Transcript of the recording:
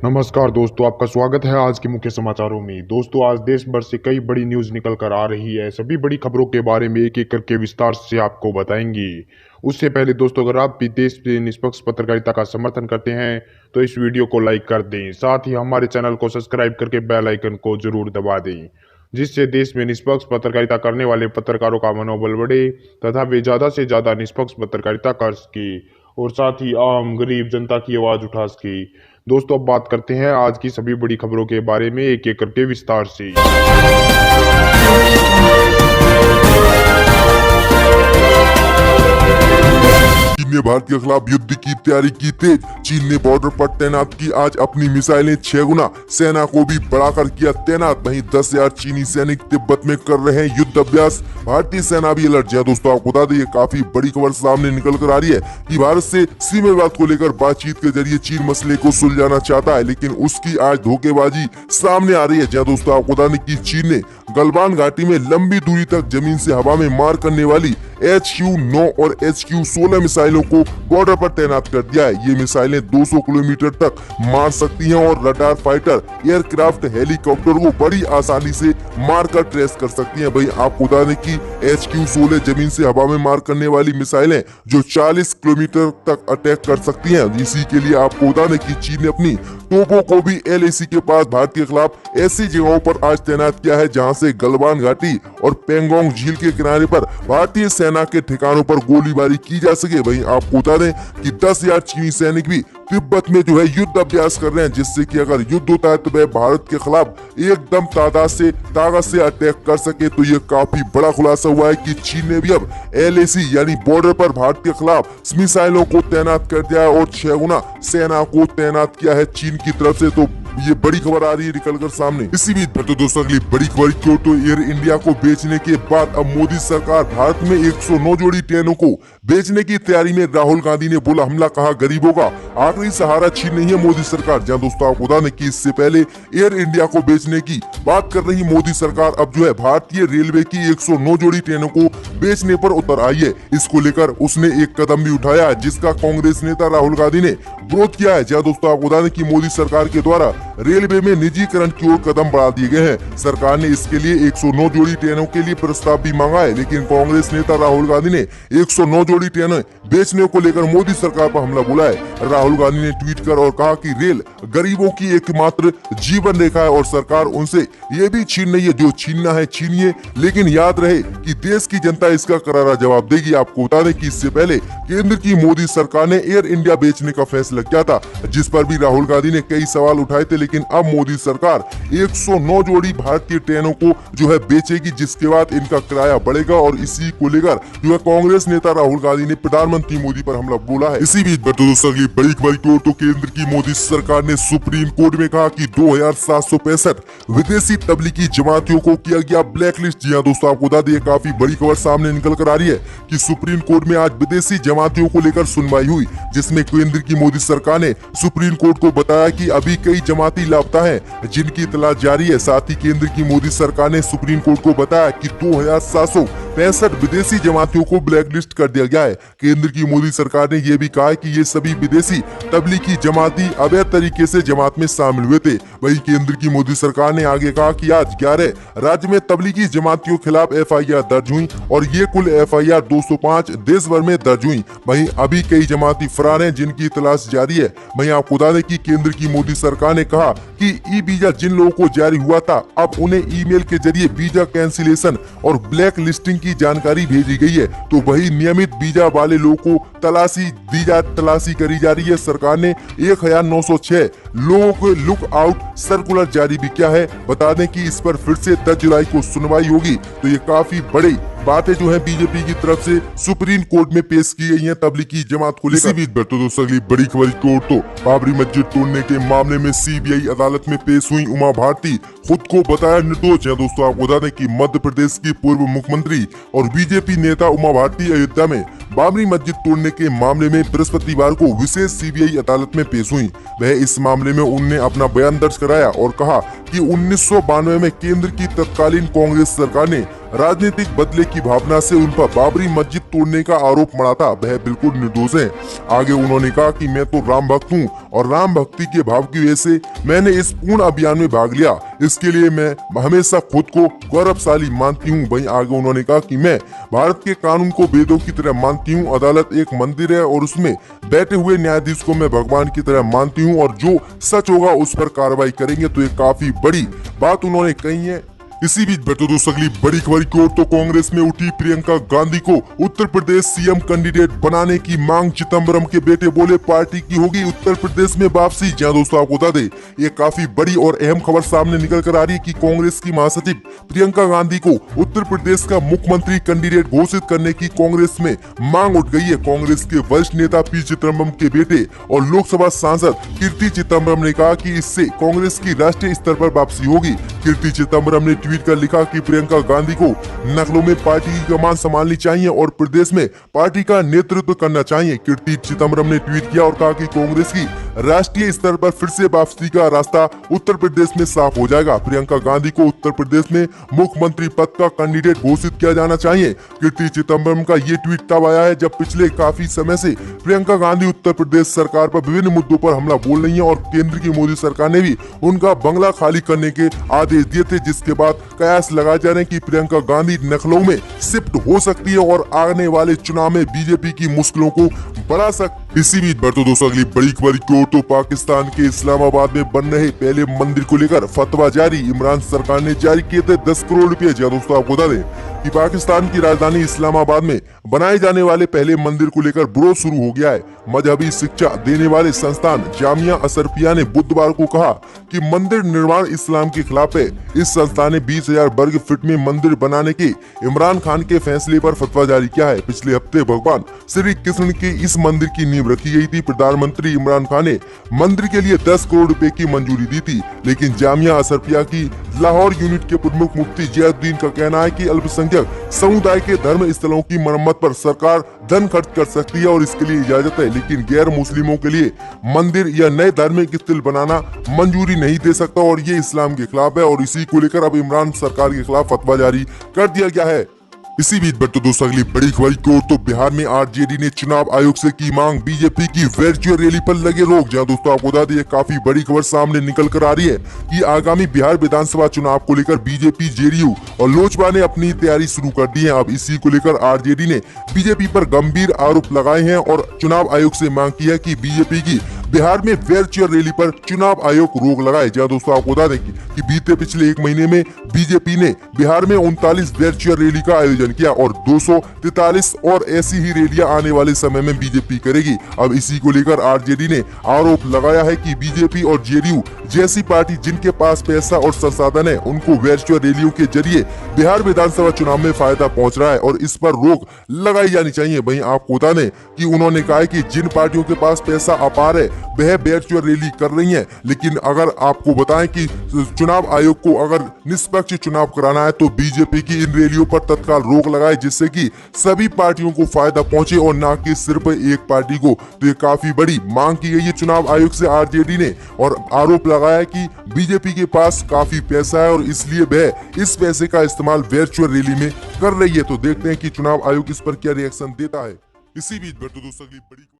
नमस्कार दोस्तों, आपका स्वागत है आज के मुख्य समाचारों में। दोस्तों, आज देश भर से कई बड़ी न्यूज़ निकल कर आ रही है। सभी बड़ी खबरों के बारे में एक एक करके विस्तार से आपको बताएंगे। उससे पहले दोस्तों, अगर आप भी देश में निष्पक्ष पत्रकारिता का समर्थन करते हैं तो इस वीडियो को लाइक कर दें। साथ ही हमारे चैनल को सब्सक्राइब करके बेल आइकन को जरूर दबा दें, जिससे देश में निष्पक्ष पत्रकारिता करने वाले पत्रकारों का मनोबल बढ़े तथा वे ज़्यादा से ज़्यादा निष्पक्ष पत्रकारिता कर सके और साथ ही आम गरीब जनता की आवाज़ उठा सके। दोस्तों, अब बात करते हैं आज की सभी बड़ी खबरों के बारे में एक एक करके विस्तार से। चीन ने भारत के खिलाफ युद्ध की तैयारी की तेज। चीन ने बॉर्डर पर तैनात की आज अपनी मिसाइलें 6 गुना, सेना को भी बढ़ाकर किया तैनात। वहीं 10,000 चीनी सैनिक तिब्बत में कर रहे हैं युद्ध अभ्यास। भारतीय सेना भी अलर्ट है। दोस्तों, आपको बता दें, ये काफी बड़ी खबर सामने निकल कर आ रही है कि भारत से सीमा विवाद को लेकर बातचीत के जरिए चीन मसले को सुलझाना चाहता है, लेकिन उसकी आज धोखेबाजी सामने आ रही है। जहाँ दोस्तों, आपको बता दें कि चीन ने गलवान घाटी में लंबी दूरी तक जमीन से हवा में मार करने वाली HQ-9 और HQ-16 मिसाइलों को बॉर्डर पर तैनात कर दिया है। ये मिसाइलें 200 किलोमीटर तक मार सकती हैं और रडार फाइटर, एयरक्राफ्ट, हेलीकॉप्टर को बड़ी आसानी से मारकर ट्रेस कर सकती हैं। भाई, आपको बता दें कि HQ-16 जमीन से हवा में मार करने वाली मिसाइलें जो 40 किलोमीटर तक अटैक कर सकती हैं। इसी के लिए आपको बता दें कि चीन ने अपनी तोपों को भी LAC के पास भारत के खिलाफ ऐसी जगहों पर आज तैनात किया है जहां से गलवान घाटी और पेंगोंग झील के किनारे पर भारतीय सेना के ठिकानों पर गोलीबारी की जा सके। वहीं आपको बता दें कि 10,000 चीनी सैनिक भी तिब्बत में जो है युद्ध अभ्यास कर रहे हैं, जिससे कि अगर युद्ध होता है तो वह भारत के खिलाफ एकदम ताकत से अटैक कर सके। तो ये काफी बड़ा खुलासा हुआ है कि चीन ने भी अब LAC यानी बॉर्डर पर भारत के खिलाफ मिसाइलों को तैनात कर दिया है और 6 गुना सेना को तैनात किया है चीन की तरफ से। तो ये बड़ी खबर आ रही है निकलकर सामने। इसी बीच तो दोस्तों, अगली बड़ी खबर क्यों, तो एयर इंडिया को बेचने के बाद अब मोदी सरकार भारत में 109 जोड़ी ट्रेनों को बेचने की तैयारी में। राहुल गांधी ने बोला हमला, कहा गरीबों का आखिरी सहारा छीन नहीं है मोदी सरकार। जहां दोस्तों, आपको बता दें कि इससे पहले एयर इंडिया को बेचने की बात कर रही मोदी सरकार अब जो है भारतीय रेलवे की 109 जोड़ी ट्रेनों को बेचने पर उतर आई है। इसको लेकर उसने एक कदम भी उठाया है, जिसका कांग्रेस नेता राहुल गांधी ने विरोध किया है। जहाँ दोस्तों, आपको बता दें कि मोदी सरकार के द्वारा रेलवे में निजीकरण की ओर कदम बढ़ा दिए गए हैं। सरकार ने इसके लिए 109 जोड़ी ट्रेनों के लिए प्रस्ताव भी मांगा है, लेकिन कांग्रेस नेता राहुल गांधी ने 109 जोड़ी ट्रेनें बेचने को लेकर मोदी सरकार पर हमला बोला है। राहुल गांधी ने ट्वीट कर और कहा कि रेल गरीबों की एकमात्र जीवन रेखा है और सरकार उनसे ये भी छीन नहीं है। जो छीनना है छीनिए, लेकिन याद रहे कि देश की जनता इसका करारा जवाब देगी। आपको बता दें कि इससे पहले केंद्र की मोदी सरकार ने एयर इंडिया बेचने का फैसला किया था, जिस पर भी राहुल गांधी ने कई सवाल उठाए थे। लेकिन अब मोदी सरकार 109 जोड़ी भारतीय ट्रेनों को जो है बेचेगी, जिसके बाद इनका किराया बढ़ेगा और इसी को लेकर जो है कांग्रेस नेता राहुल गांधी ने प्रधानमंत्री मोदी पर हमला बोला है। इसी बीच दोस्तों, अगली बड़ी खबर की ओर, तो केंद्र की मोदी सरकार ने सुप्रीम कोर्ट में कहा कि 2765 विदेशी तबलीगी जमातियों को किया गया ब्लैकलिस्ट। जी हाँ दोस्तों, आपको बता दें, काफी बड़ी खबर सामने निकल कर आ रही है कि सुप्रीम कोर्ट में आज विदेशी जमातियों को लेकर सुनवाई हुई, जिसमें केंद्र की मोदी सरकार ने सुप्रीम कोर्ट को बताया कि अभी कई जमाती लापता हैं, जिनकी तलाश जारी है। साथ ही केंद्र की मोदी सरकार ने सुप्रीम कोर्ट को बताया कि 2765 विदेशी जमातियों को ब्लैकलिस्ट कर दिया गया है। केंद्र की मोदी सरकार ने यह भी कहा है कि ये सभी विदेशी तबलीगी जमाती अवैध तरीके से जमात में शामिल हुए थे। वहीं केंद्र की मोदी सरकार ने आगे कहा कि आज 11 राज्य में तबलीगी जमातियों के खिलाफ FIR दर्ज हुई और ये कुल FIR 205 देश भर में दर्ज हुई। वहीं अभी कई जमाती फरार हैं, जिनकी तलाश जारी है। वहीं आपको बता दें कि केंद्र की मोदी सरकार ने कहा कि ई वीजा जिन लोगों को जारी हुआ था, अब उन्हें ईमेल के जरिए वीजा कैंसिलेशन और ब्लैक लिस्टिंग की जानकारी भेजी गई है। तो वही नियमित वीजा वाले लोगों को तलाशी करी जा रही है। सरकार ने 1906 लोगों को लुक आउट सर्कुलर जारी भी किया है। बता दें कि इस पर फिर से 10 जुलाई को सुनवाई होगी। तो ये काफी बड़ी बातें जो है बीजेपी की तरफ से सुप्रीम कोर्ट में पेश की गई हैं तबलीगी जमात को लेकर। इसी बीच तो दोस्तों, अगली बड़ी खबर की ओर, तो बाबरी मस्जिद तोड़ने के मामले में CBI अदालत में पेश हुई उमा भारती, खुद को बताया निर्दोष। है दोस्तों, आपको बता दें कि मध्य प्रदेश की पूर्व मुख्यमंत्री और बीजेपी नेता उमा भारती अयोध्या में बाबरी मस्जिद तोड़ने के मामले में बृहस्पतिवार को विशेष CBI अदालत में पेश हुई। वह इस मामले में उनने अपना बयान दर्ज कराया और कहा कि 1992 में केंद्र की तत्कालीन कांग्रेस सरकार ने राजनीतिक बदले की भावना से उन पर बाबरी मस्जिद तोड़ने का आरोप मढ़ा था। वह बिल्कुल निर्दोष हैं। आगे उन्होंने कहा कि मैं तो राम भक्त हूँ और राम भक्ति के भाव की वजह से मैंने इस पूर्ण अभियान में भाग लिया। इसके लिए मैं हमेशा खुद को गौरवशाली मानती हूँ। वहीं आगे उन्होंने कहा कि मैं भारत के कानून को वेदों की तरह मानती हूँ। अदालत एक मंदिर है और उसमें बैठे हुए न्यायाधीश को मैं भगवान की तरह मानती हूँ और जो सच होगा उस पर कार्रवाई करेंगे। तो ये काफी बड़ी बात उन्होंने कही है। इसी बीच बढ़ते दोस्तों अगली बड़ी खबर की ओर तो कांग्रेस में उठी प्रियंका गांधी को उत्तर प्रदेश सीएम कैंडिडेट बनाने की मांग। चिदम्बरम के बेटे बोले पार्टी की होगी उत्तर प्रदेश में वापसी। जहां दोस्तों आपको बता दें ये काफी बड़ी और अहम खबर सामने निकल कर आ रही है कि कांग्रेस की महासचिव प्रियंका गांधी को उत्तर प्रदेश का मुख्यमंत्री कैंडिडेट घोषित करने की कांग्रेस में मांग उठ गई है। कांग्रेस के वरिष्ठ नेता पी चिदम्बरम के बेटे और लोकसभा सांसद कीर्ति चिदम्बरम ने कहा कि इससे कांग्रेस की राष्ट्रीय स्तर पर वापसी होगी। कीर्ति चिदम्बरम ने ट्वीट कर लिखा कि प्रियंका गांधी को लखनऊ में पार्टी की कमान संभालनी चाहिए और प्रदेश में पार्टी का नेतृत्व करना चाहिए। कीर्ति चिदम्बरम ने ट्वीट किया और कहा कि कांग्रेस की राष्ट्रीय स्तर पर फिर से वापसी का रास्ता उत्तर प्रदेश में साफ हो जाएगा। प्रियंका गांधी को उत्तर प्रदेश में मुख्यमंत्री पद का कैंडिडेट घोषित किया जाना चाहिए। कीर्ति चिदम्बरम का ये ट्वीट तब आया है जब पिछले काफी समय से प्रियंका गांधी उत्तर प्रदेश सरकार पर विभिन्न मुद्दों पर हमला बोल रही है और केंद्र की मोदी सरकार ने भी उनका बंगला खाली करने के आदेश दिए थे, जिसके बाद कयास लगाए जा रहे हैं कि प्रियंका गांधी लखनऊ में शिफ्ट हो सकती है और आने वाले चुनाव में बीजेपी की मुश्किलों को बढ़ा सकती। इसी बीच बढ़ते दोस्तों अगली बड़ी खबर की ओर तो पाकिस्तान के इस्लामाबाद में बन रहे पहले मंदिर को लेकर फतवा जारी। इमरान सरकार ने जारी किए थे 10 करोड़ रुपए। दोस्तों आपको बता दें कि पाकिस्तान की राजधानी इस्लामाबाद में बनाए जाने वाले पहले मंदिर को लेकर विरोध शुरू हो गया है। मजहबी शिक्षा देने वाले संस्थान जामिया अशरफिया ने बुधवार को कहा कि मंदिर निर्माण इस्लाम के खिलाफ है। इस संस्था ने 20,000 वर्ग फीट में मंदिर बनाने के इमरान खान के फैसले पर फतवा जारी किया है। पिछले हफ्ते भगवान श्री कृष्ण के इस मंदिर की नींव रखी गई थी। प्रधानमंत्री इमरान खान ने मंदिर के लिए 10 करोड़ रुपए की मंजूरी दी थी, लेकिन जामिया अशरफिया की लाहौर यूनिट के प्रमुख मुफ्ती जियाउद्दीन का कहना है कि अल्पसंख्यक समुदाय के धर्म स्थलों की मरम्मत पर सरकार धन खर्च कर सकती है और इसके लिए इजाजत है, लेकिन गैर मुस्लिमों के लिए मंदिर या नए धार्मिक स्थल बनाना मंजूरी नहीं दे सकता और ये इस्लाम के खिलाफ है। और इसी को लेकर अब इमरान सरकार के खिलाफ फतवा जारी कर दिया गया है। इसी बीच बढ़ते दोस्तों अगली बड़ी खबर की ओर तो बिहार में आरजेडी ने चुनाव आयोग से की मांग। बीजेपी की वर्चुअल रैली पर लगे रोक। जहां दोस्तों आपको बता दें काफी बड़ी खबर सामने निकल कर आ रही है कि आगामी बिहार विधानसभा चुनाव को लेकर बीजेपी, जेडीयू और लोजपा ने अपनी तैयारी शुरू कर दी है। अब इसी को लेकर आरजेडी ने बीजेपी पर गंभीर आरोप लगाए हैं और चुनाव आयोग से मांग की है कि बीजेपी की बिहार में वर्चुअल रैली पर चुनाव आयोग रोक लगाए। जहां दोस्तों आपको बता दें कि बीते पिछले एक महीने में बीजेपी ने बिहार में 39 वर्चुअल रैली का आयोजन किया और 243 और ऐसी ही रैलियां आने वाले समय में बीजेपी करेगी। अब इसी को लेकर आरजेडी ने आरोप लगाया है कि बीजेपी और जेडीयू जैसी पार्टी जिनके पास पैसा और संसाधन है उनको वर्चुअल रैलियों के जरिए बिहार विधानसभा चुनाव में फायदा पहुंच रहा है और इस पर रोक लगाई जानी चाहिए। वहीं आपको बता दें कि उन्होंने कहा है कि जिन पार्टियों के पास पैसा अपार है वह वर्चुअल रैली कर रही हैं, लेकिन अगर आपको बताएं कि चुनाव आयोग को अगर निष्पक्ष चुनाव कराना है तो बीजेपी की इन रैलियों पर तत्काल रोक लगाए, जिससे कि सभी पार्टियों को फायदा पहुंचे और ना कि सिर्फ एक पार्टी को। तो ये काफी बड़ी मांग की गई है चुनाव आयोग से आरजेडी ने और आरोप लगाया है कि बीजेपी के पास काफी पैसा है और इसलिए वह इस पैसे का इस्तेमाल वर्चुअल रैली में कर रही है। तो देखते हैं कि चुनाव आयोग इस पर क्या रिएक्शन देता है। इसी बीच बढ़ते दोस्तों अगली बड़ी